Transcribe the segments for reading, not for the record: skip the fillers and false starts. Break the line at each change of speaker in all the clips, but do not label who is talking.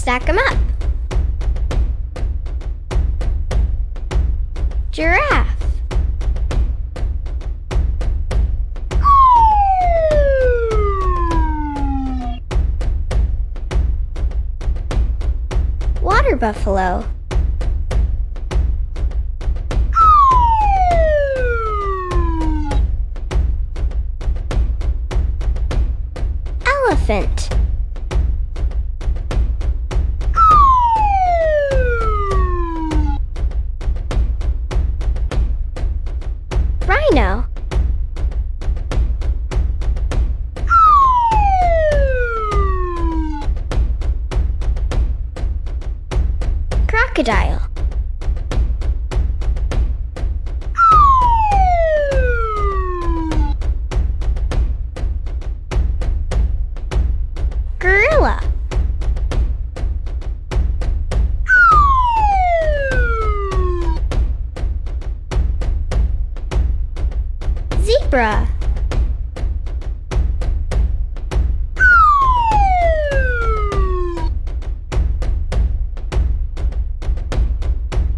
Stack 'em up. Giraffe. Water buffalo. Elephant. Rhino. Crocodile. Gorilla. Zebra.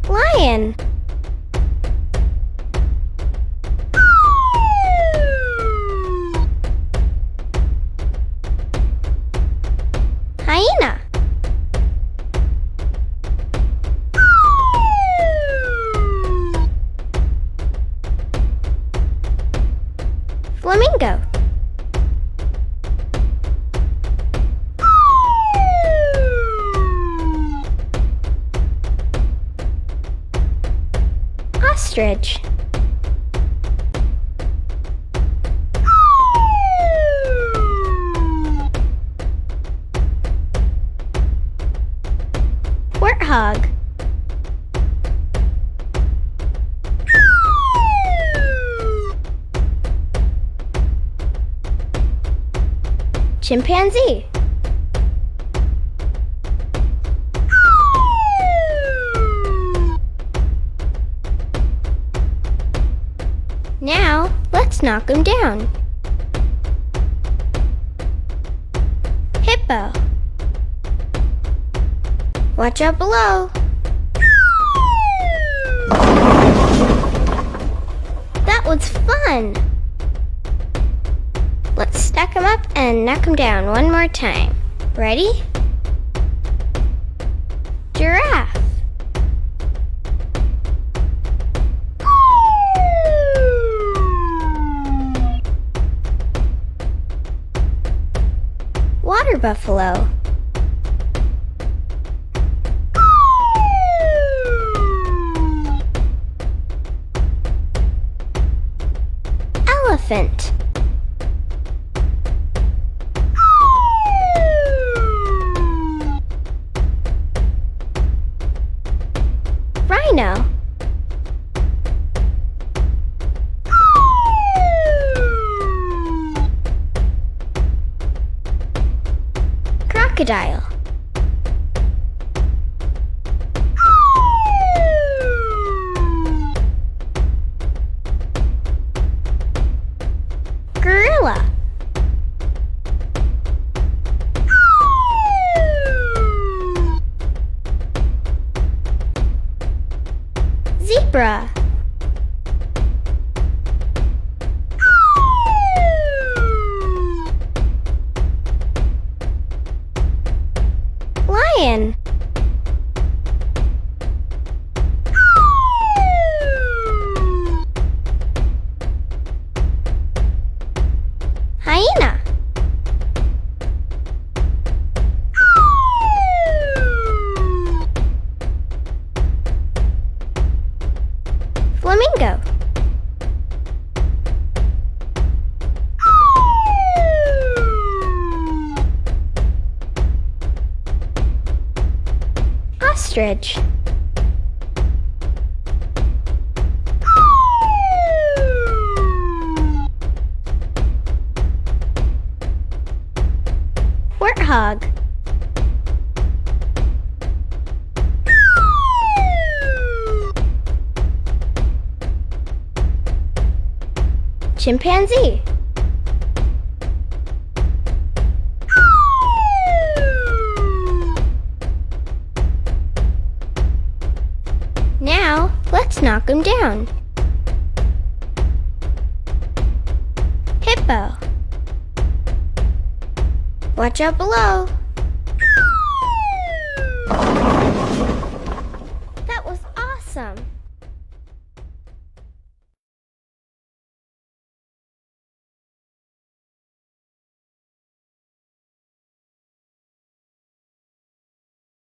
Lion. Hyena. Flamingo. Ostrich. Warthog. Chimpanzee. Now, let's knock them down. Hippo. Watch out below. That was fun. Let's stack them up and knock them down one more time. Ready? Giraffe. Water buffalo. Elephant. Rhino. Crocodile. Gorilla. Zebra. Lion. Hyena. Flamingo. Ostrich. Warthog. Chimpanzee. knock him down. Hippo. Watch out below. That was awesome.